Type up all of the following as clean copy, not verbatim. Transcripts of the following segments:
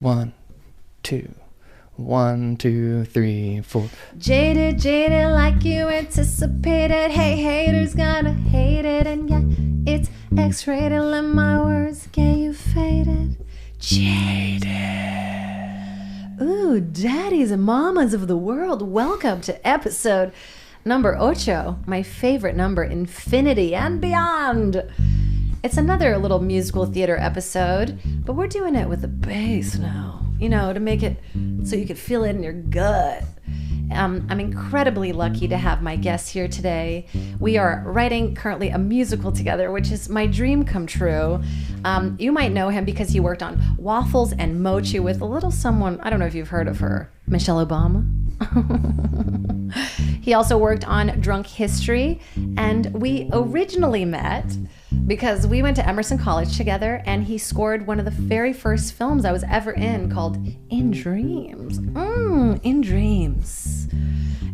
1, 2, 1, 2, 3, 4. Jaded, jaded like you anticipated. Hey, haters gonna hate it. And yeah, it's X-rated. Let my words get you faded. Jaded. Ooh, daddies and mamas of the world. Welcome to episode number 8. My favorite number, infinity and beyond. It's another little musical theater episode, but we're doing it with the bass now, you know, to make it so you can feel it in your gut. I'm incredibly lucky to have my guests here today. We are writing currently a musical together, which is my dream come true. You might know him because he worked on Waffles and Mochi with a little someone, I don't know if you've heard of her, Michelle Obama. He also worked on Drunk History, and we originally met because we went to Emerson College together, and he scored one of the very first films I was ever in called In Dreams. In Dreams.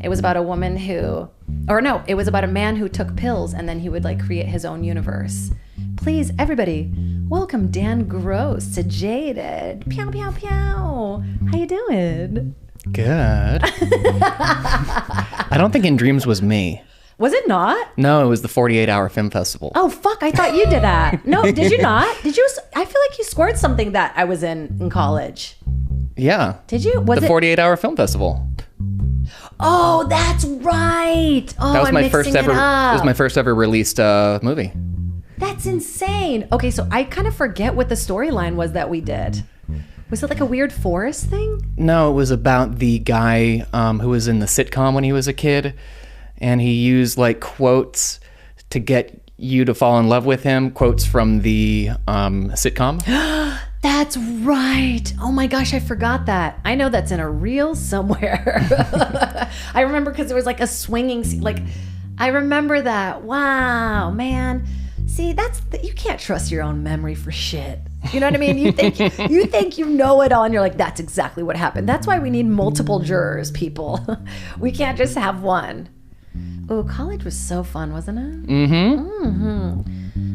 It was about a woman it was about a man who took pills and then he would like create his own universe. Please, everybody, welcome Dan Gross to Jaded. Pew, pew, pew. How you doing? Good. I don't think In Dreams was me. Was it not? No, it was the 48-hour film festival. Oh, fuck. I thought you did that. No, did you not? Did you? I feel like you scored something that I was in college. Yeah. Did you? Was the 48-hour film festival. Oh, that's right. Oh, That was I'm my mixing first ever. it up. It was my first ever released movie. That's insane. Okay, so I kind of forget what the storyline was that we did. Was it like a weird forest thing? No, it was about the guy who was in the sitcom when he was a kid, and he used like quotes to get you to fall in love with him. Quotes from the sitcom. That's right. Oh my gosh, I forgot that. I know that's in a reel somewhere. I remember because it was like a swinging scene. Like, I remember that. Wow, man. See, you can't trust your own memory for shit. You know what I mean? You think you know it all, and you're like, that's exactly what happened. That's why we need multiple jurors, people. We can't just have one. Oh, college was so fun, wasn't it?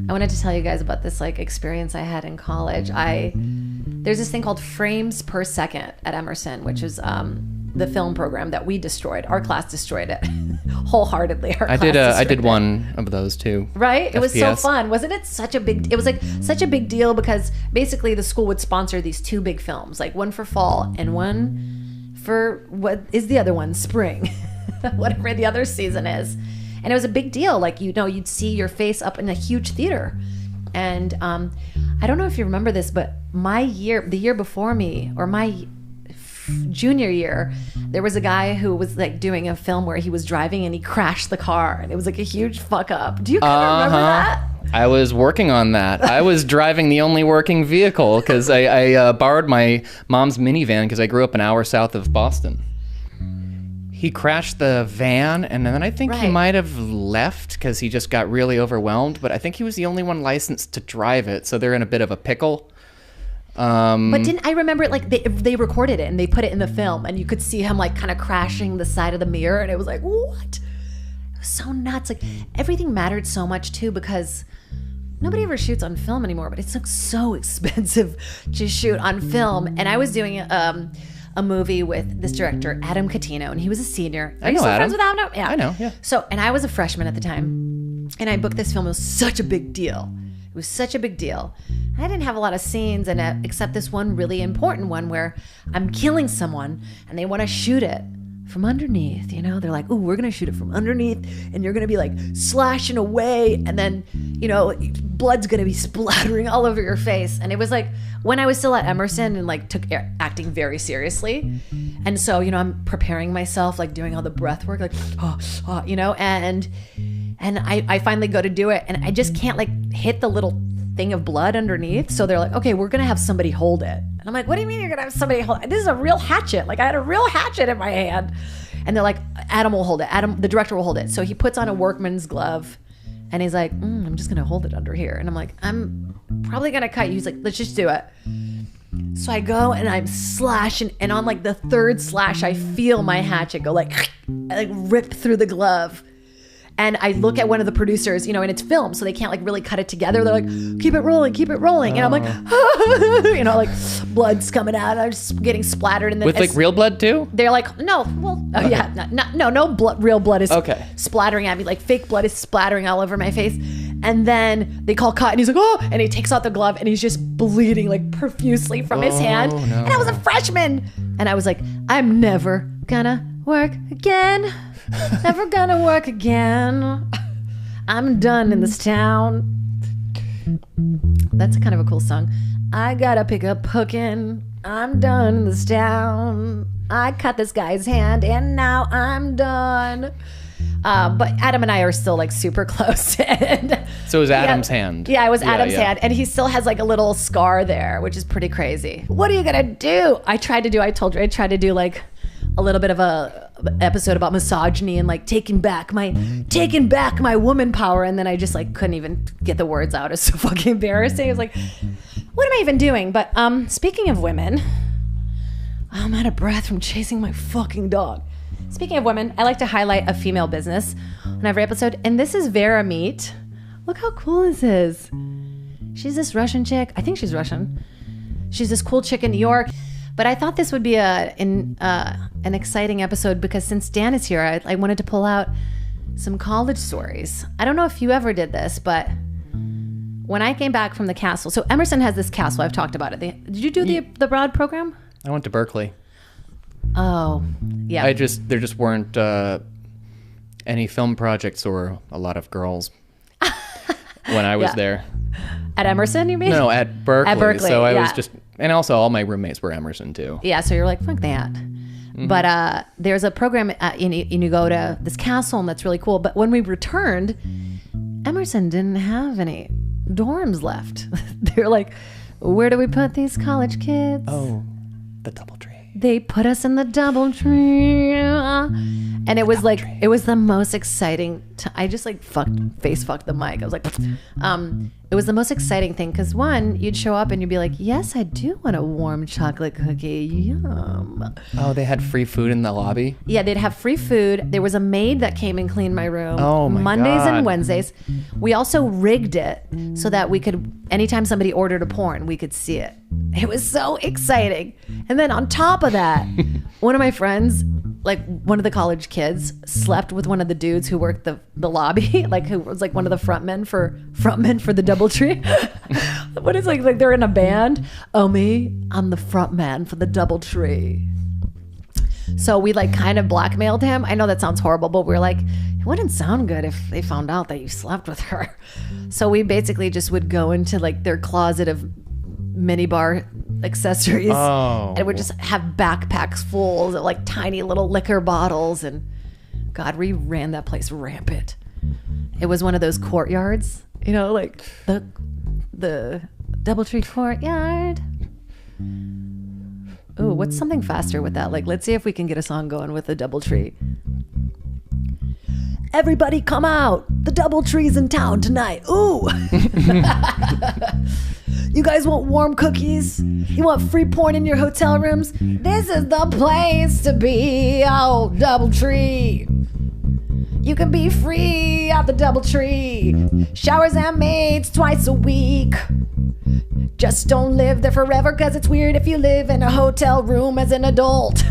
I wanted to tell you guys about this like experience I had in college. There's this thing called frames per second at Emerson, which is the film program that we destroyed. Our class destroyed it wholeheartedly. I did one of those too. Right? It was so FPS. fun. Wasn't it it was like such a big deal because basically the school would sponsor these 2 big films, like one for fall and one for what is the other one? Spring. Whatever the other season is. And it was a big deal. Like, you know, you'd see your face up in a huge theater. And I don't know if you remember this, but the year before me, or my junior year, there was a guy who was like doing a film where he was driving and he crashed the car, and it was like a huge fuck up. Do you kind of remember that? I was working on that. I was driving the only working vehicle because I borrowed my mom's minivan because I grew up an hour south of Boston. He crashed the van, and then I think he might have left because he just got really overwhelmed, but I think he was the only one licensed to drive it, so they're in a bit of a pickle. But didn't I remember it, like they recorded it and they put it in the film, and you could see him like kind of crashing the side of the mirror, and it was like, what? It was so nuts. Like, everything mattered so much too, because nobody ever shoots on film anymore, but it's like so expensive to shoot on film. And I was doing a movie with this director, Adam Catino, and he was a senior. Are you still friends with Adam? Yeah. I know, yeah. So, and I was a freshman at the time, and I booked this film. It was such a big deal. It was such a big deal. I didn't have a lot of scenes in it, except this one really important one where I'm killing someone, and they want to shoot it from underneath, you know? They're like, ooh, we're going to shoot it from underneath, and you're going to be like slashing away, and then, you know, blood's going to be splattering all over your face. And it was like when I was still at Emerson and like took acting very seriously. And so, you know, I'm preparing myself, like doing all the breath work, like, you know, and I finally go to do it, and I just can't like hit the little thing of blood underneath. So they're like, okay, we're going to have somebody hold it. And I'm like, what do you mean you're going to have somebody hold it? This is a real hatchet. Like, I had a real hatchet in my hand. And they're like, Adam will hold it. Adam, the director, will hold it. So he puts on a workman's glove, and he's like, I'm just going to hold it under here. And I'm like, I'm probably going to cut you. He's like, let's just do it. So I go and I'm slashing, and on like the 3rd slash, I feel my hatchet go like rip through the glove. And I look at one of the producers, and it's film, so they can't like really cut it together. They're like, keep it rolling. And I'm like, like blood's coming out. I'm just getting splattered. And then With like real blood too? They're like, no, well, no blood, real blood is splattering at me. Like fake blood is splattering all over my face. And then they call cut and he's like, oh, and he takes out the glove and he's just bleeding like profusely from his hand. No. And I was a freshman. And I was like, I'm never gonna work again. Never gonna work again. I'm done in this town. That's kind of a cool song. I gotta pick up hooking. I'm done in this town. I cut this guy's hand and now I'm done. But Adam and I are still like super close. So it was Adam's hand. Yeah, it was Adam's hand. And he still has like a little scar there, which is pretty crazy. What are you going to do? I tried to do like a little bit of a episode about misogyny and like taking back my woman power. And then I just like couldn't even get the words out. It's so fucking embarrassing. I was like, what am I even doing? But speaking of women, I'm out of breath from chasing my fucking dog. Speaking of women, I like to highlight a female business on every episode. And this is Vera Meat. Look how cool this is. She's this Russian chick. I think she's Russian. She's this cool chick in New York. But I thought this would be an exciting episode because since Dan is here, I wanted to pull out some college stories. I don't know if you ever did this, but when I came back from the castle, so Emerson has this castle. I've talked about it. Did you do the Broad program? I went to Berkeley. Oh, yeah. There just weren't any film projects or a lot of girls when I was there. At Emerson, you mean? No, at Berkeley. At Berkeley, so I was just, and also all my roommates were Emerson too. Yeah, so you're like, fuck that. Mm-hmm. But there's a program, and you go to this castle, and that's really cool. But when we returned, Emerson didn't have any dorms left. They're like, where do we put these college kids? Oh, the DoubleTree. They put us in the DoubleTree. And it was like, it was the most exciting. I just like face fucked the mic. I was like, it was the most exciting thing. Cause one, you'd show up and you'd be like, yes, I do want a warm chocolate cookie. Yum. Oh, they had free food in the lobby? Yeah, they'd have free food. There was a maid that came and cleaned my room. Oh my Mondays God. and Wednesdays. We also rigged it so that we could, anytime somebody ordered a porn, we could see it. It was so exciting. And then on top of that, one of my friends, like one of the college kids, slept with one of the dudes who worked the lobby, like who was like one of the frontmen for the DoubleTree. What is like they're in a band? Oh, me, I'm the frontman for the DoubleTree. So we like kind of blackmailed him. I know that sounds horrible, but we were like, it wouldn't sound good if they found out that you slept with her. So we basically just would go into like their closet of minibar accessories and would just have backpacks full of like tiny little liquor bottles, and God, we ran that place rampant. It was one of those courtyards, like the DoubleTree courtyard. Ooh, what's something faster with that? Like, let's see if we can get a song going with the DoubleTree. Everybody come out. The DoubleTree's in town tonight. Ooh. You guys want warm cookies? You want free porn in your hotel rooms? This is the place to be. Oh, DoubleTree. You can be free at the DoubleTree. Showers and maids twice a week. Just don't live there forever, cause it's weird if you live in a hotel room as an adult.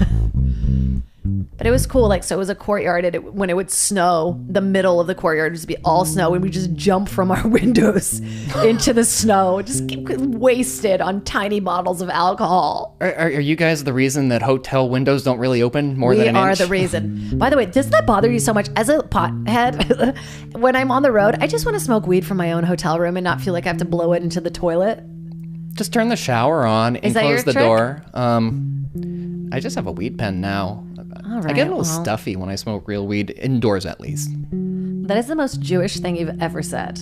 But it was cool, like, so it was a courtyard, and when it would snow, the middle of the courtyard would just be all snow, and we just jump from our windows into the snow, just get wasted on tiny bottles of alcohol. Are you guys the reason that hotel windows don't really open more than an inch? We are the reason. By the way, doesn't that bother you so much? As a pothead, when I'm on the road, I just want to smoke weed from my own hotel room and not feel like I have to blow it into the toilet. Just turn the shower on and close the trick? door. I just have a weed pen now. All right, I get a little stuffy when I smoke real weed, indoors at least. That is the most Jewish thing you've ever said.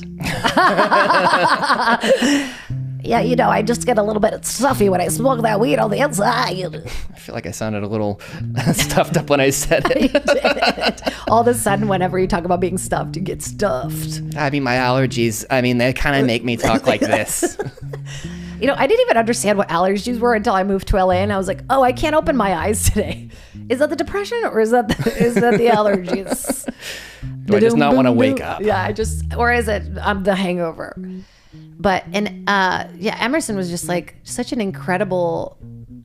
Yeah, I just get a little bit stuffy when I smoke that weed on the inside. I feel like I sounded a little stuffed up when I said it. You did. All of a sudden, whenever you talk about being stuffed, you get stuffed. I mean, my allergies, they kind of make me talk like this. I didn't even understand what allergies were until I moved to LA, and I was like, oh, I can't open my eyes today. Is that the depression, or is that the allergies? Do I just not want to wake up? Yeah, or is it I'm the hangover? But yeah, Emerson was just like such an incredible,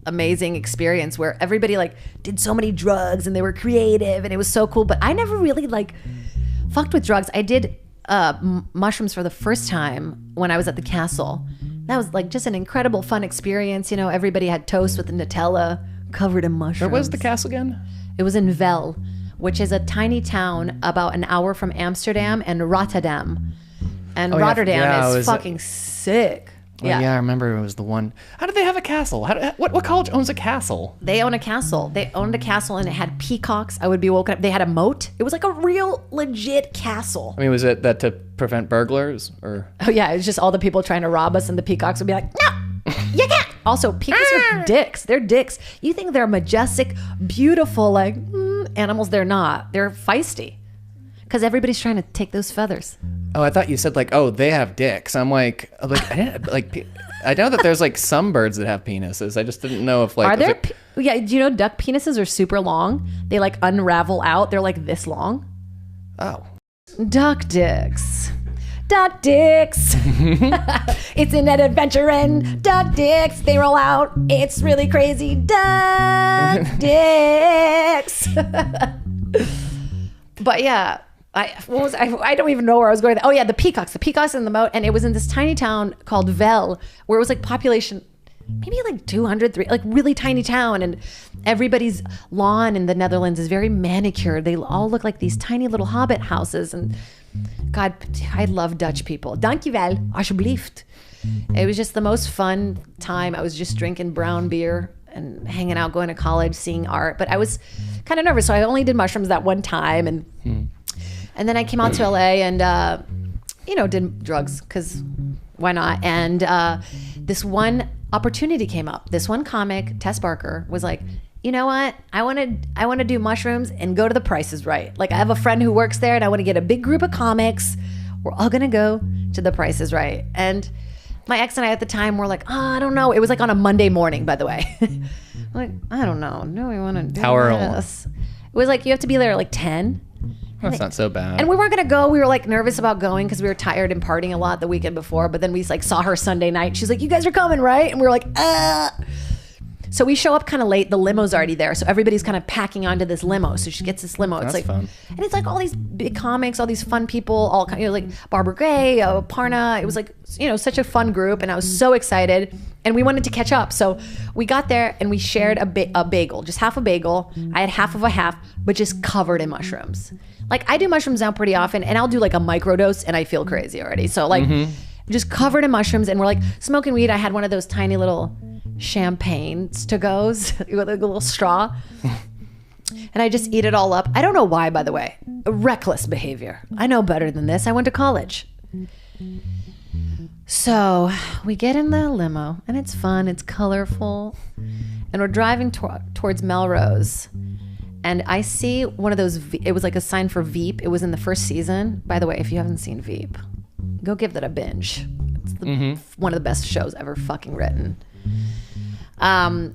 amazing experience where everybody like did so many drugs and they were creative and it was so cool. But I never really like fucked with drugs. I did mushrooms for the first time when I was at the castle. That was like just an incredible fun experience. You know, everybody had toast with Nutella covered in mushrooms. Where was the castle again? It was in Vel, which is a tiny town about an hour from Amsterdam and Rotterdam. And Rotterdam is fucking sick. Well, yeah, I remember it was the one. How did they have a castle? What college owns a castle? They own a castle. They owned a castle and it had peacocks. I would be woken up. They had a moat. It was like a real legit castle. I mean, was it that to prevent burglars or? Oh yeah, it was just all the people trying to rob us and the peacocks would be like, no, you can't. Also, peacocks are dicks. They're dicks. You think they're majestic, beautiful, like animals. They're not. They're feisty. Because everybody's trying to take those feathers. Oh, I thought you said like, oh, they have dicks. I'm like, I know that there's like some birds that have penises. I just didn't know if like. Are there? Yeah. Do you know duck penises are super long? They like unravel out. They're like this long. Oh. Duck dicks. Duck dicks. It's an adventure and duck dicks. They roll out. It's really crazy. Duck dicks. But yeah. I don't even know where I was going. Oh yeah, the peacocks in the moat, and it was in this tiny town called Vel, where it was like population, maybe like 200, like really tiny town, and everybody's lawn in the Netherlands is very manicured. They all look like these tiny little hobbit houses, and God, I love Dutch people. Dankjewel, alsjeblieft. It was just the most fun time. I was just drinking brown beer and hanging out, going to college, seeing art, but I was kind of nervous, so I only did mushrooms that one time, and then I came out to LA and, did drugs because why not? And this one opportunity came up. This one comic, Tess Barker, was like, you know what? I want to do mushrooms and go to the Price is Right. Like I have a friend who works there and I want to get a big group of comics. We're all going to go to the Price is Right. And my ex and I at the time were like, oh, I don't know. It was like on a Monday morning, by the way. Like, I don't know. Do we want to do How early? this? It was like, you have to be there at like 10. That's not so bad. And we weren't going to go. We were like nervous about going because we were tired and partying a lot the weekend before. But then we like saw her Sunday night. She's like, you guys are coming, right? And we were like, So we show up kind of late. The limo's already there. So everybody's kind of packing onto this limo. So she gets this limo. It's That's like fun. And it's like all these big comics, all these fun people, all kind of like Barbara Gray, Parna. It was like, such a fun group. And I was so excited. And we wanted to catch up. So we got there and we shared a bagel, just half a bagel. I had half of a half, but just covered in mushrooms. Like I do mushrooms now pretty often and I'll do like a microdose and I feel crazy already. So like just covered in mushrooms and we're like smoking weed. I had one of those tiny little champagnes to goes with a little straw. And I just eat it all up. I don't know why, by the way. Reckless behavior. I know better than this. I went to college. So we get in the limo and it's fun. It's colorful. And we're driving towards Melrose. And I see one of those, it was like a sign for Veep. It was in the first season. By the way, if you haven't seen Veep, go give that a binge. It's one of the best shows ever fucking written. I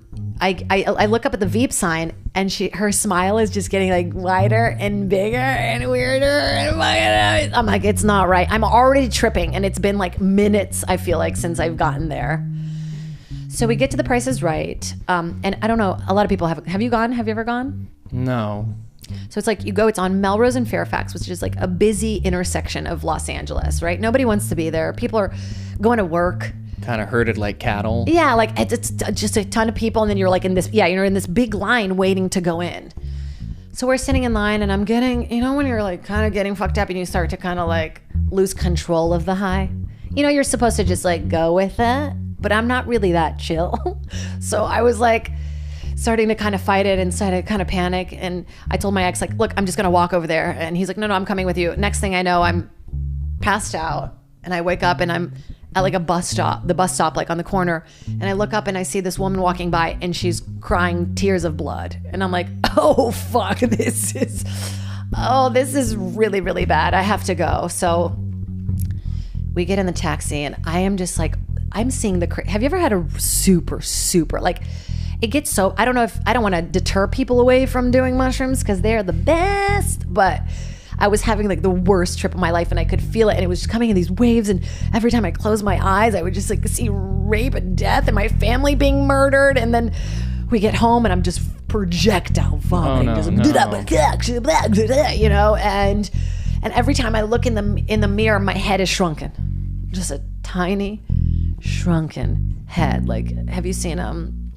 look up at the Veep sign and her smile is just getting like wider and bigger and weirder. And I'm like, it's not right. I'm already tripping and it's been like minutes, I feel like, since I've gotten there. So we get to the Price is Right. And I don't know, a lot of people have you gone? Have you ever gone? No. So it's like it's on Melrose and Fairfax, which is like a busy intersection of Los Angeles, right? Nobody wants to be there. People are going to work. Kind of herded like cattle. Yeah, like it's just a ton of people. And then you're like you're in this big line waiting to go in. So we're sitting in line and I'm getting, when you're like kind of getting fucked up and you start to kind of like lose control of the high. You're supposed to just like go with it, but I'm not really that chill. So I was like starting to kind of fight it and started to kind of panic. And I told my ex, like, look, I'm just going to walk over there. And he's like, no, I'm coming with you. Next thing I know, I'm passed out and I wake up and I'm at like a bus stop, like on the corner. And I look up and I see this woman walking by and she's crying tears of blood. And I'm like, oh, fuck, this is really, really bad. I have to go. So we get in the taxi and I am just like, I'm seeing have you ever had a super, like, it gets so, I don't want to deter people away from doing mushrooms because they're the best, but I was having like the worst trip of my life, and I could feel it, and it was just coming in these waves, and every time I closed my eyes, I would just like see rape and death and my family being murdered. And then we get home and I'm just projectile vomiting, you know, and every time I look in the mirror, my head is shrunken, just a tiny shrunken head. Like, have you seen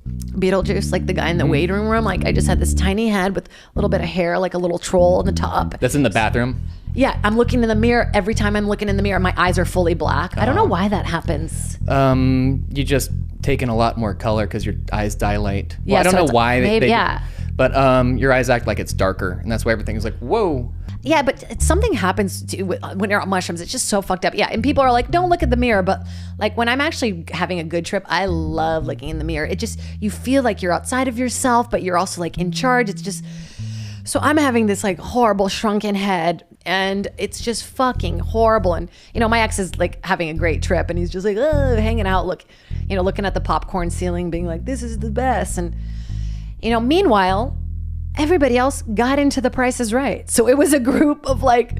Beetlejuice, like the guy in the waiting room? Like, I just had this tiny head with a little bit of hair, like a little troll on the top. That's in the bathroom? Yeah, I'm looking in the mirror. Every time I'm looking in the mirror, my eyes are fully black. I don't know why that happens. You just taking a lot more color because your eyes dilate. Well, Yeah, I don't so know why. maybe, yeah. But your eyes act like it's darker, and that's why everything is like, whoa. Yeah, but something happens to when you're on mushrooms. It's just so fucked up. Yeah, and people are like, don't look at the mirror. But like when I'm actually having a good trip, I love looking in the mirror. It just, you feel like you're outside of yourself, but you're also like in charge. It's just, so I'm having this like horrible shrunken head, and it's just fucking horrible. And you know, my ex is like having a great trip, and he's just like, oh, hanging out, looking at the popcorn ceiling, being like, this is the best. And you know, meanwhile, everybody else got into The Price is Right. So it was a group of like,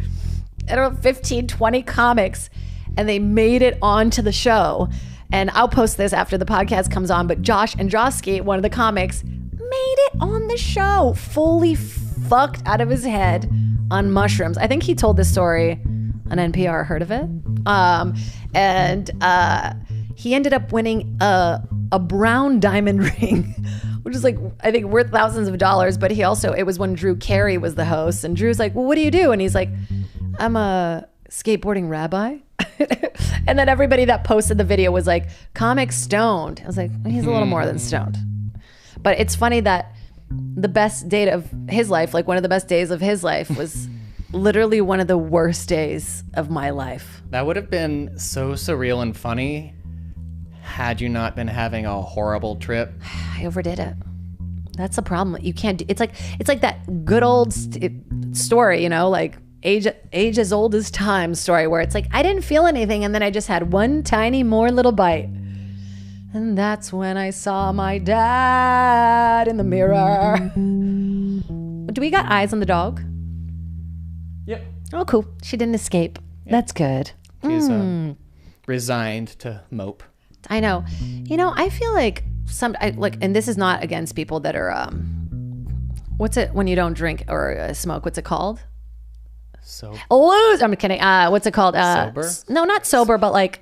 I don't know, 15, 20 comics, and they made it onto the show. And I'll post this after the podcast comes on, but Josh Androsky, one of the comics, made it on the show, fully fucked out of his head on mushrooms. I think he told this story on NPR, heard of it? He ended up winning a brown diamond ring, which is like, I think worth thousands of dollars. But it was when Drew Carey was the host, and Drew's like, well, what do you do? And he's like, I'm a skateboarding rabbi. And then everybody that posted the video was like, comic stoned. I was like, he's a little more than stoned. But it's funny that the best day of his life, like one of the best days of his life, was literally one of the worst days of my life. That would have been so surreal and funny had you not been having a horrible trip. I overdid it. That's the problem. You can't do, it's like that good old story, you know, like age as old as time story, where it's like, I didn't feel anything, and then I just had one tiny more little bite. And that's when I saw my dad in the mirror. Do we got eyes on the dog? Yep. Oh, cool. She didn't escape. Yep. That's good. She's resigned to mope. I know. You know, I feel like and this is not against people that are, what's it when you don't drink or smoke? What's it called? I'm kidding. What's it called? Sober? No, not sober, but like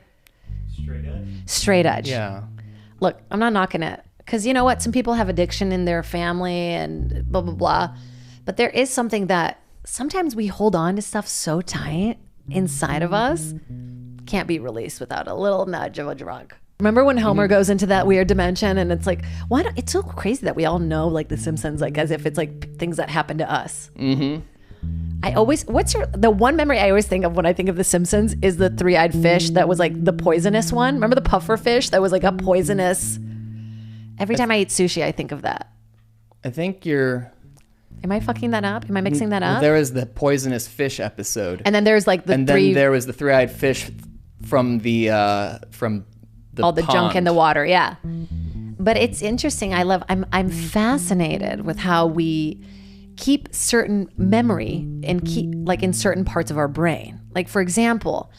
straight edge. Yeah. Look, I'm not knocking it, because you know what? Some people have addiction in their family and blah, blah, blah. But there is something that sometimes we hold on to stuff so tight inside of us, can't be released without a little nudge of a drug. Remember when Homer goes into that weird dimension, and it's like, it's so crazy that we all know like The Simpsons, like as if it's like things that happen to us. Mm-hmm. The one memory I always think of when I think of The Simpsons is the three-eyed fish that was like the poisonous one. Remember the puffer fish that was like a poisonous? Every time I eat sushi, I think of that. I think you're... Am I fucking that up? Am I mixing that up? Well, there was the poisonous fish episode. And then there's like then there was the three-eyed fish from the all the pond. junk in the water, yeah. But it's interesting. I'm fascinated with how we keep certain memory and keep like in certain parts of our brain. Like for example,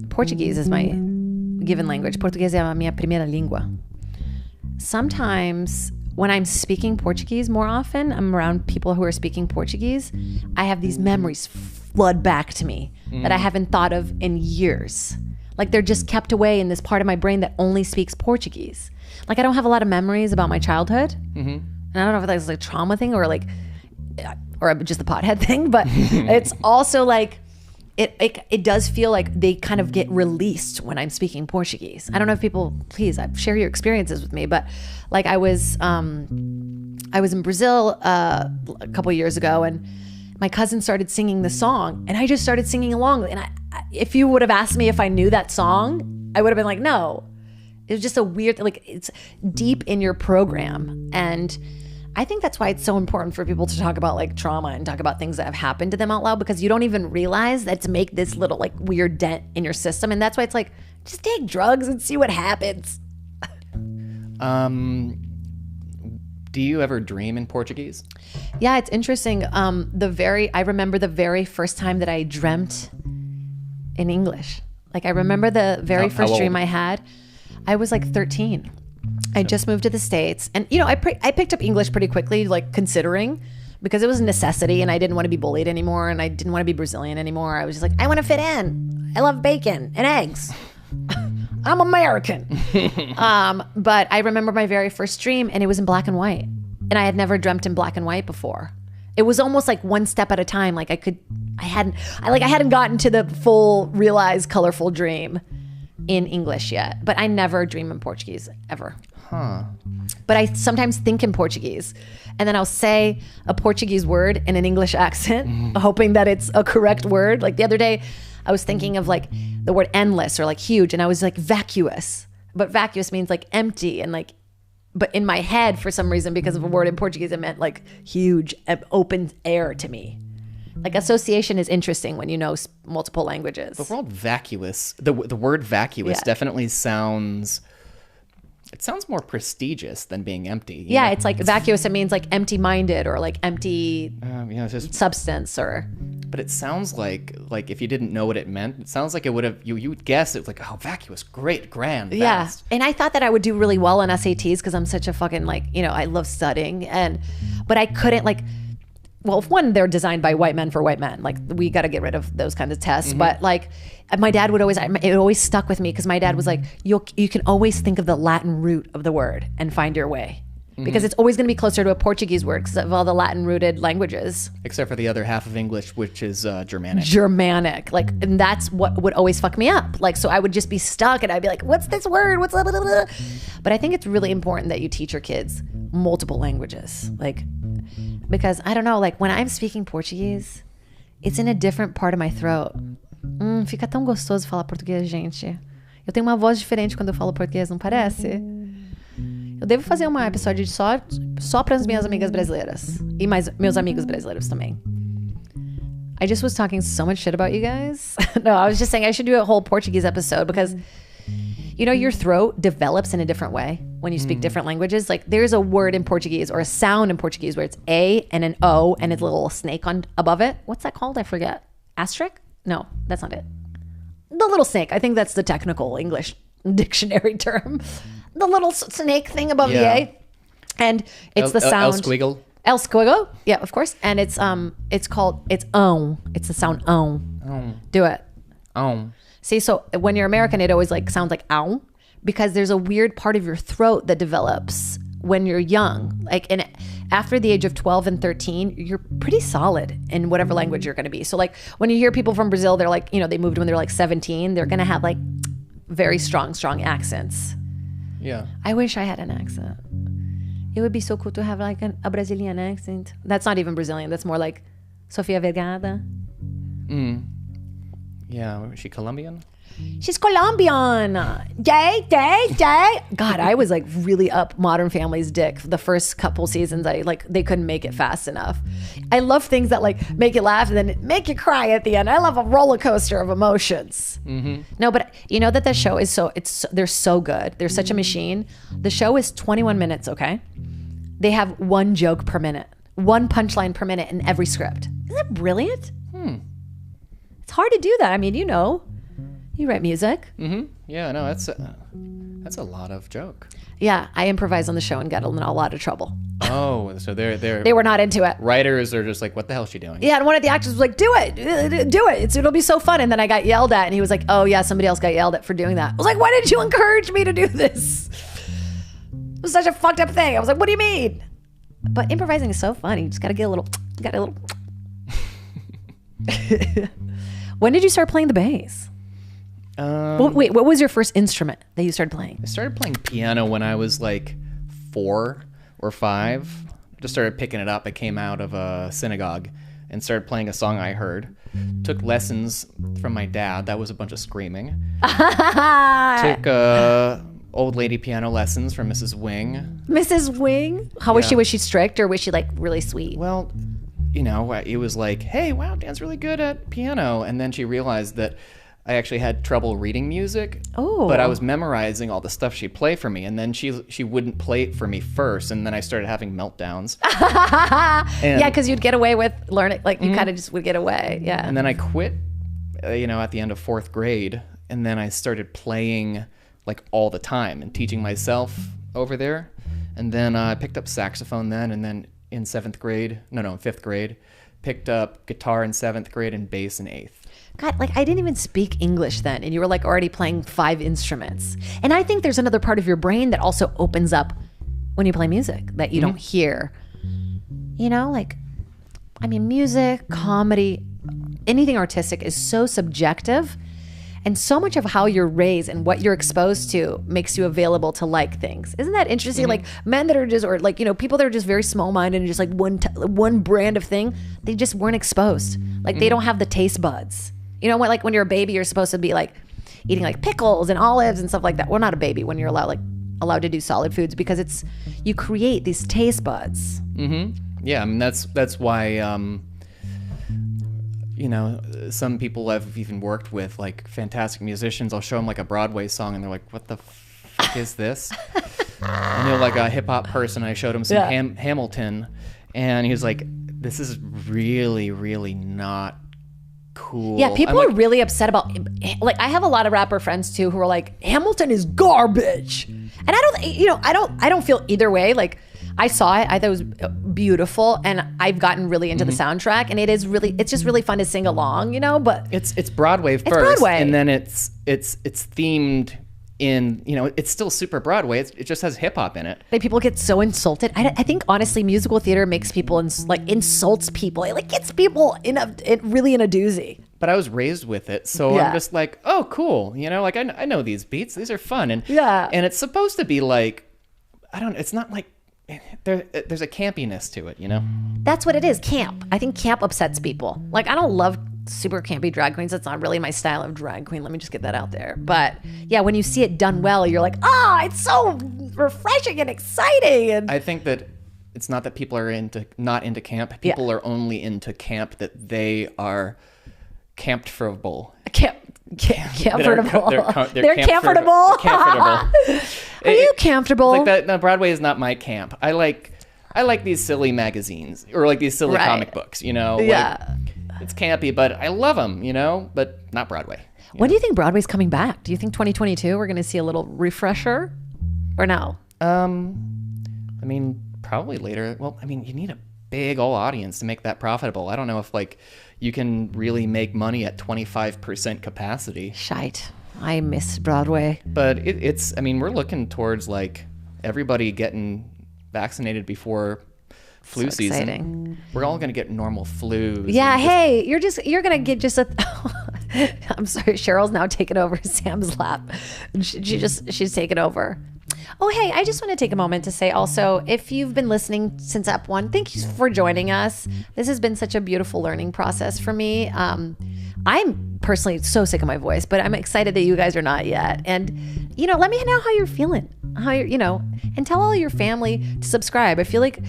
Portuguese is my given language. Português é a minha primeira língua. Sometimes when I'm speaking Portuguese more often, I'm around people who are speaking Portuguese, I have these memories flood back to me that I haven't thought of in years. Like they're just kept away in this part of my brain that only speaks Portuguese. Like I don't have a lot of memories about my childhood. Mm-hmm. And I don't know if that's like a trauma thing or just the pothead thing, but it's also like, it does feel like they kind of get released when I'm speaking Portuguese. I don't know if people, please share your experiences with me, but like I was in Brazil a couple of years ago, and my cousin started singing the song, and I just started singing along. And if you would have asked me if I knew that song, I would have been like, no. It was just a weird, like it's deep in your program. And I think that's why it's so important for people to talk about like trauma and talk about things that have happened to them out loud, because you don't even realize that to make this little like weird dent in your system. And that's why it's like, just take drugs and see what happens. Do you ever dream in Portuguese? Yeah, it's interesting. I remember the very first time that I dreamt in English. Like I remember the very first dream I had. I was like 13. I just moved to the States, and I picked up English pretty quickly, like considering, because it was a necessity, and I didn't want to be bullied anymore, and I didn't want to be Brazilian anymore. I was just like, I want to fit in. I love bacon and eggs. I'm American. But I remember my very first dream, and it was in black and white, and I had never dreamt in black and white before. It was almost like one step at a time. Like I hadn't gotten to the full realized colorful dream in English yet, but I never dream in Portuguese ever. Huh. But I sometimes think in Portuguese, and then I'll say a Portuguese word in an English accent, hoping that it's a correct word. Like the other day, I was thinking of like the word endless or like huge, and I was like vacuous, but vacuous means like empty, and like, but in my head for some reason, because of a word in Portuguese, it meant like huge, open air to me. Like association is interesting when you know multiple languages. The word vacuous, the word vacuous definitely sounds, it sounds more prestigious than being empty. Yeah, it's like vacuous. It means like empty-minded or like empty it's just, substance or. But it sounds like if you didn't know what it meant, it sounds like it would have, you would guess it's like, oh, vacuous, great, grand, vast. Yeah, and I thought that I would do really well on SATs because I'm such a fucking like, I love studying, but I couldn't like. Well, one, they're designed by white men for white men. Like, we got to get rid of those kinds of tests. Mm-hmm. But like, my dad would always, it always stuck with me because my dad was like, you can always think of the Latin root of the word and find your way. Mm-hmm. Because it's always going to be closer to a Portuguese word because of all the Latin rooted languages. Except for the other half of English, which is Germanic. Like, and that's what would always fuck me up. Like, so I would just be stuck and I'd be like, what's this word? What's blah, blah, blah. But I think it's really important that you teach your kids multiple languages. Like, because I don't know, like when I'm speaking Portuguese, it's in a different part of my throat. Fica tão gostoso falar português, gente. Eu tenho uma voz diferente quando eu falo português, não parece? Eu devo fazer um episódio só para as minhas amigas brasileiras e meus amigos brasileiros também. I just was talking so much shit about you guys. No, I was just saying I should do a whole Portuguese episode because your throat develops in a different way when you speak different languages. Like there's a word in Portuguese or a sound in Portuguese where it's A and an O and it's a little snake on above it. What's that called? I forget. Asterisk? No, that's not it. The little snake. I think that's the technical English dictionary term. The little snake thing above the A. And it's the sound. El squiggle. El squiggle? Yeah, of course. And it's called, it's own. It's the sound own. Do it. Own. See, so when you're American, it always like sounds like ow, because there's a weird part of your throat that develops when you're young. Like, and after the age of 12 and 13, you're pretty solid in whatever language you're going to be. So like when you hear people from Brazil, they're like, they moved when they're like 17, they're going to have like very strong accents. Yeah. I wish I had an accent. It would be so cool to have like a Brazilian accent. That's not even Brazilian. That's more like Sofia Vergara. Yeah, is she Colombian? She's Colombian. Yay. God, I was like really up Modern Family's dick the first couple seasons. They couldn't make it fast enough. I love things that like make you laugh and then make you cry at the end. I love a roller coaster of emotions. Mm-hmm. No, but you know that the show is they're so good. They're such a machine. The show is 21 minutes, okay? They have one joke per minute, one punchline per minute in every script. Isn't that brilliant? It's hard to do that. I mean, you write music. Mm-hmm. Yeah, no, that's a lot of joke. Yeah, I improvised on the show and got in a lot of trouble. Oh, so they were not into it. Writers are just like, what the hell is she doing? Yeah, and one of the actors was like, do it. It'll be so fun. And then I got yelled at, and he was like, oh yeah, somebody else got yelled at for doing that. I was like, why did you encourage me to do this? It was such a fucked up thing. I was like, what do you mean? But improvising is so fun. You just gotta get a little. When did you start playing the bass? Wait, what was your first instrument that you started playing? I started playing piano when I was like 4 or 5. I just started picking it up. I came out of a synagogue and started playing a song I heard. Took lessons from my dad. That was a bunch of screaming. Took old lady piano lessons from Mrs. Wing. Mrs. Wing? How was she? Was she strict or was she like really sweet? Well, it was like, hey, wow, Dan's really good at piano. And then she realized that I actually had trouble reading music. Oh. But I was memorizing all the stuff she'd play for me, and then she wouldn't play it for me first, and then I started having meltdowns. Yeah, because you'd get away with learning, like you kind of just would get away. Yeah. And then I quit, at the end of 4th grade, and then I started playing like all the time and teaching myself over there. And then I picked up saxophone then, and then in 5th grade, picked up guitar in 7th grade and bass in 8th. God, like I didn't even speak English then, and you were like already playing 5 instruments. And I think there's another part of your brain that also opens up when you play music that you don't hear. Like, I mean, music, comedy, anything artistic is so subjective, and so much of how you're raised and what you're exposed to makes you available to like things. Isn't that interesting? Like men that are just, or like, people that are just very small-minded and just like one brand of thing, they just weren't exposed. Like they don't have the taste buds. Like when you're a baby, you're supposed to be like eating like pickles and olives and stuff like that. Well, not a baby, when you're allowed to do solid foods, because you create these taste buds. Yeah, I mean that's why some people I've even worked with, like fantastic musicians, I'll show them like a Broadway song and they're like, what the fuck is this? And like a hip hop person, I showed him some Hamilton, and he was like, this is really, really not cool. Yeah, people are really upset about, like, I have a lot of rapper friends too who are like, Hamilton is garbage. And I don't feel either way. Like, I saw it, I thought it was beautiful, and I've gotten really into the soundtrack, and it's just really fun to sing along, but it's Broadway first, Broadway. And then it's themed in, it's still super Broadway. It just has hip hop in it. Like, people get so insulted. I think honestly, musical theater makes people insults people. It like gets people in a doozy. But I was raised with it, so I'm just like, oh, cool. Like I know these beats. These are fun, and and it's supposed to be like, it's not like there's a campiness to it, That's what it is, camp. I think camp upsets people. Like, I don't love super campy drag queens. That's not really my style of drag queen. Let me just get that out there. But yeah, when you see it done well, you're like, it's so refreshing and exciting. And I think that it's not that people are not into camp. People are only into camp that they are camped-forable. Comfortable. They're comfortable. Comfortable. Are you comfortable? Like that. No, Broadway is not my camp. I like these silly magazines or like these silly comic books. Yeah. Like, it's campy, but I love them. But not Broadway. When do you think Broadway's coming back? Do you think 2022 we're going to see a little refresher, or no? I mean, probably later. Well, I mean, you need a big old audience to make that profitable. I don't know if like you can really make money at 25% capacity. Shite. I miss Broadway. But it's, I mean, we're looking towards like everybody getting vaccinated before flu season. Exciting. We're all going to get normal flus. Yeah. Hey, you're going to get just a, I'm sorry. Cheryl's now taken over Sam's lap. She's taken over. Oh, hey, I just want to take a moment to say also, if you've been listening since Ep 1, thank you for joining us. This has been such a beautiful learning process for me. I'm personally so sick of my voice, but I'm excited that you guys are not yet. And, let me know how you're feeling, and tell all your family to subscribe. I feel like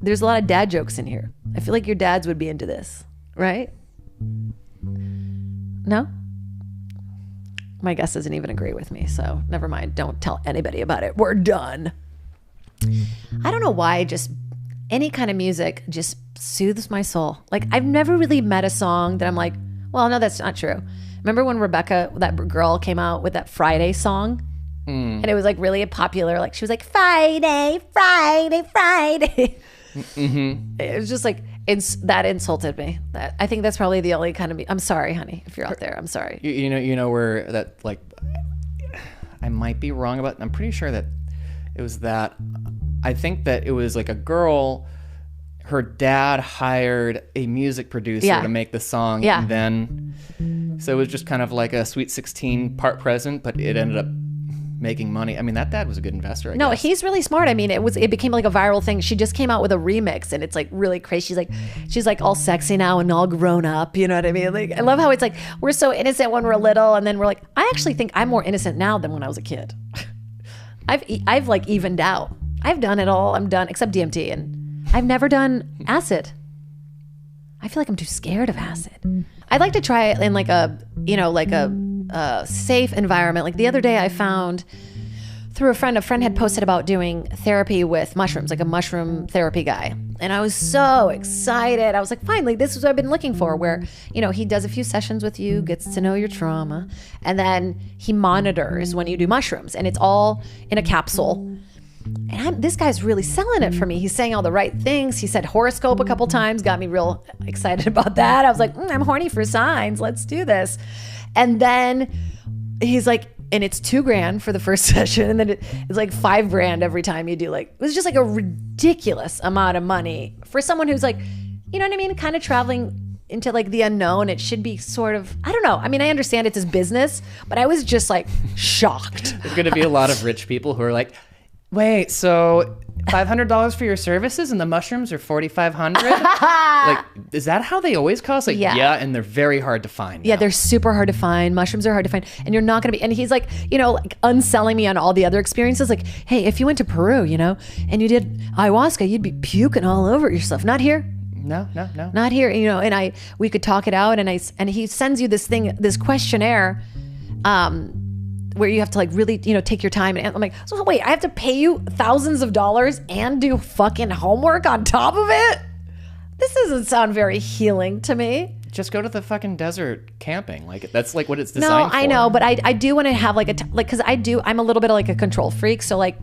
there's a lot of dad jokes in here. I feel like your dads would be into this, right? No? My guest doesn't even agree with me, so never mind. Don't tell anybody about it. We're done. I don't know why just any kind of music just soothes my soul. Like, I've never really met a song that I'm like, well, no, that's not true. Remember when Rebecca, that girl, came out with that Friday song? And it was like really popular. Like, she was like, Friday, Friday, Friday. It was just like, that insulted me. I think that's probably the only kind of. I'm sorry, honey, if you're out there. I'm sorry. You know where that, like, I might be wrong about. I'm pretty sure that it was that. I think that it was like a girl. Her dad hired a music producer to make the song, and then so it was just kind of like a Sweet 16 part present, but it ended up making money. I mean, that dad was a good investor. I guess. He's really smart. I mean, it became like a viral thing. She just came out with a remix, and it's like really crazy. She's like all sexy now and all grown up. You know what I mean? Like, I love how it's like we're so innocent when we're little, and then we're like, I actually think I'm more innocent now than when I was a kid. I've like evened out. I've done it all. I'm done except DMT, and I've never done acid. I feel like I'm too scared of acid. I'd like to try it in like a safe environment. Like the other day I found through a friend had posted about doing therapy with mushrooms, like a mushroom therapy guy. And I was so excited. I was like, finally, this is what I've been looking for, where, you know, he does a few sessions with you, gets to know your trauma, and then he monitors when you do mushrooms, and it's all in a capsule. And this guy's really selling it for me. He's saying all the right things. He said horoscope a couple times, got me real excited about that. I was like, I'm horny for signs. Let's do this. And then he's like, and it's $2,000 for the first session. And then it's like $5,000 every time you do, like, it was just like a ridiculous amount of money for someone who's like, you know what I mean? Kind of traveling into like the unknown. It should be sort of, I don't know. I mean, I understand it's his business, but I was just like shocked. There's going to be a lot of rich people who are like, wait, so $500 for your services and the mushrooms are $4,500? Like, is that how they always cost? Like, yeah, and they're very hard to find. Yeah, they're super hard to find. Mushrooms are hard to find. And you're not going to be, and he's like, you know, like unselling me on all the other experiences. Like, hey, if you went to Peru, you know, and you did ayahuasca, you'd be puking all over yourself. Not here. No. Not here, you know, and we could talk it out, and he sends you this thing, this questionnaire, where you have to like really, you know, take your time. And I'm like, so wait, I have to pay you thousands of dollars and do fucking homework on top of it? This doesn't sound very healing to me. Just go to the fucking desert camping. Like, that's like what it's designed for. No, I know, but I do want to have like because I'm a little bit of like a control freak. So like,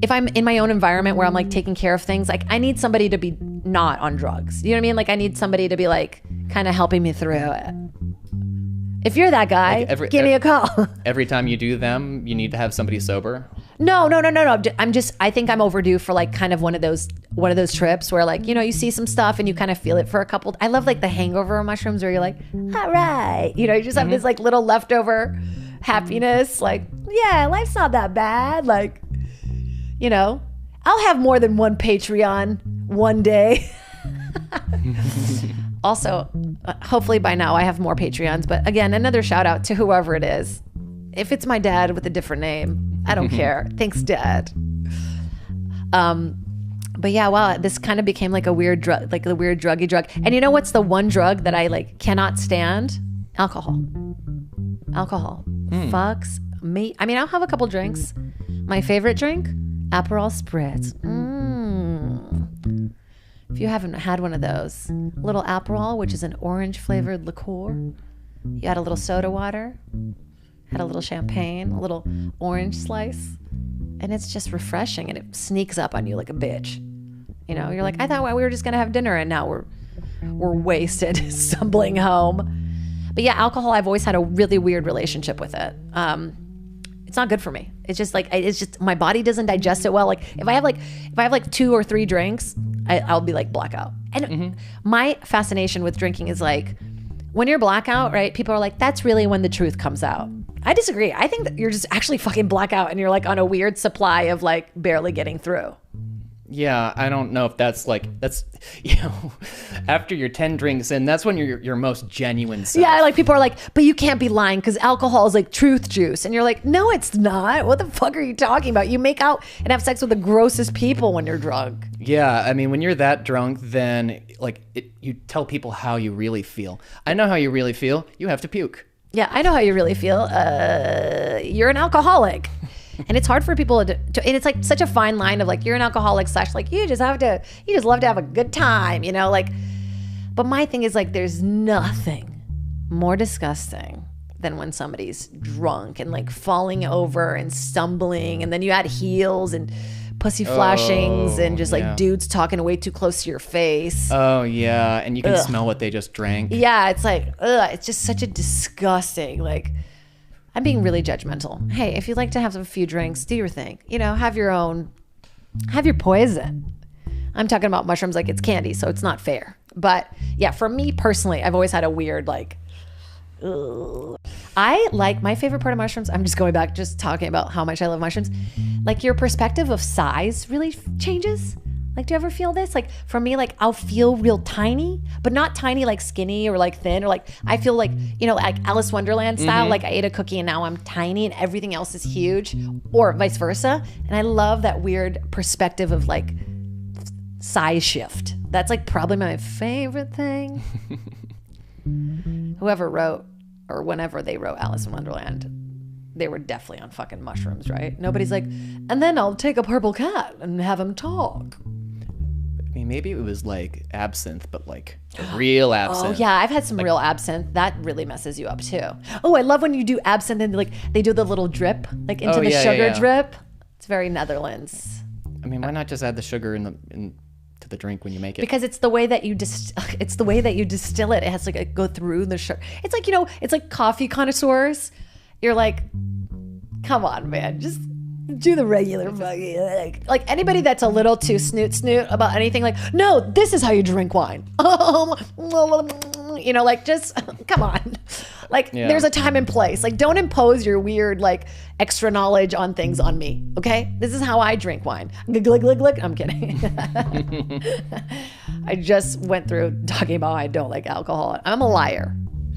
if I'm in my own environment where I'm like taking care of things, like I need somebody to be not on drugs. You know what I mean? Like I need somebody to be like kind of helping me through it. If you're that guy, like give me a call. Every time you do them, you need to have somebody sober? No. I think I'm overdue for like kind of one of those trips where like, you know, you see some stuff and you kind of feel it for a couple. I love like the hangover mushrooms where you're like, all right. You know, you just have this like little leftover happiness. Like, yeah, life's not that bad. Like, you know, I'll have more than one Patreon one day. Also, hopefully by now I have more Patreons. But again, another shout out to whoever it is. If it's my dad with a different name, I don't care. Thanks, Dad. But yeah, wow, this kind of became like a weird drug, like the weird druggy drug. And you know what's the one drug that I like cannot stand? Alcohol. Fucks me. I mean, I'll have a couple drinks. My favorite drink, Aperol Spritz. If you haven't had one of those, a little Aperol, which is an orange flavored liqueur. You add a little soda water, add a little champagne, a little orange slice, and it's just refreshing, and it sneaks up on you like a bitch. You know, you're like, I thought we were just gonna have dinner, and now we're wasted, stumbling home. But yeah, alcohol, I've always had a really weird relationship with it. It's not good for me. It's just like, my body doesn't digest it well. Like if I have like 2 or 3 drinks, I'll be like blackout. And my fascination with drinking is like, when you're blackout, right? People are like, that's really when the truth comes out. I disagree. I think that you're just actually fucking blackout and you're like on a weird supply of like barely getting through. Yeah, I don't know if that's, you know, after your 10 drinks in, that's when you're your most genuine self. Yeah, like people are like, but you can't be lying because alcohol is like truth juice. And you're like, no, it's not. What the fuck are you talking about? You make out and have sex with the grossest people when you're drunk. Yeah, I mean, when you're that drunk, then like you tell people how you really feel. I know how you really feel. You have to puke. Yeah, I know how you really feel. You're an alcoholic. And it's hard for people to, and it's like such a fine line of like, you're an alcoholic / like, you just love to have a good time, you know, like, but my thing is like, there's nothing more disgusting than when somebody's drunk and like falling over and stumbling. And then you add heels and pussy flashings and just like dudes talking way too close to your face. Oh yeah. And you can smell what they just drank. Yeah. It's like, it's just such a disgusting, like, I'm being really judgmental. Hey, if you'd like to have a few drinks, do your thing. You know, have your poison. I'm talking about mushrooms like it's candy, so it's not fair. But yeah, for me personally, I've always had a weird like, I like my favorite part of mushrooms. I'm just going back, just talking about how much I love mushrooms. Like your perspective of size really changes. Like, do you ever feel this? Like for me, like I'll feel real tiny, but not tiny like skinny or like thin, or like I feel like, you know, like Alice Wonderland style. Like I ate a cookie and now I'm tiny and everything else is huge, or vice versa. And I love that weird perspective of like size shift. That's like probably my favorite thing. Whoever wrote or whenever they wrote Alice in Wonderland, they were definitely on fucking mushrooms, right? Nobody's like, and then I'll take a purple cat and have him talk. I mean, maybe it was like absinthe, but like real absinthe. Oh yeah, I've had some real absinthe. That really messes you up too. Oh, I love when you do absinthe and like they do the little drip, like into the sugar drip. It's very Netherlands. I mean, why not just add the sugar to the drink when you make it? Because it's the way that you it's the way that you distill it. It has to like go through the sugar. It's like, it's like coffee connoisseurs. You're like, come on, man, just do the regular fucking like anybody that's a little too snoot about anything, like, no, this is how you drink wine. Like, just come on. Like, there's a time and place. Like, don't impose your weird, like, extra knowledge on things on me, okay? This is how I drink wine. Glug, glug, glug. I'm kidding. I just went through talking about how I don't like alcohol. I'm a liar.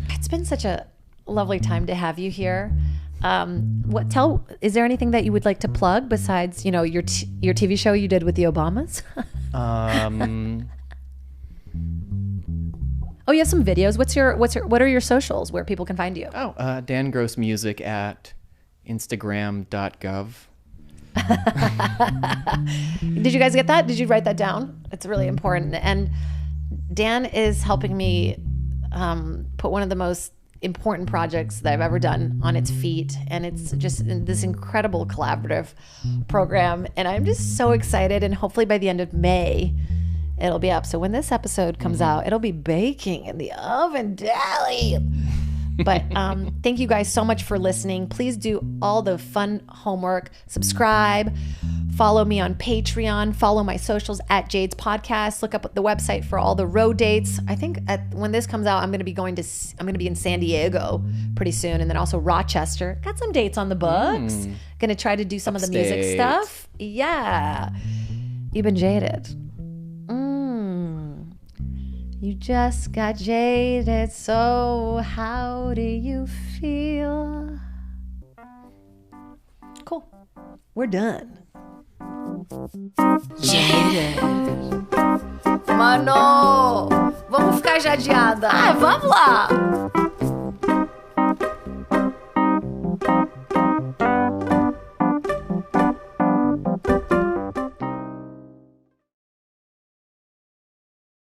It's been such a lovely time to have you here. Is there anything that you would like to plug besides, your TV show you did with the Obamas? Oh, you have some videos. What are your socials where people can find you? Dan Gross Music at Instagram.gov. Did you guys get that? Did you write that down? It's really important. And Dan is helping me put one of the most important projects that I've ever done on its feet. And it's just this incredible collaborative program. And I'm just so excited. And hopefully by the end of May, it'll be up. So when this episode comes out, it'll be baking in the oven, Dally. But thank you guys so much for listening. Please do all the fun homework. Subscribe. Follow me on Patreon. Follow my socials at Jade's Podcast. Look up the website for all the road dates. I think when this comes out, I'm going to be in San Diego pretty soon, and then also Rochester. Got some dates on the books. Going to try to do some of the music stuff. Yeah. You've been jaded. You just got jaded, so how do you feel? Cool. We're done. Jaded. Mano, vamos ficar jadeada. Vamos lá.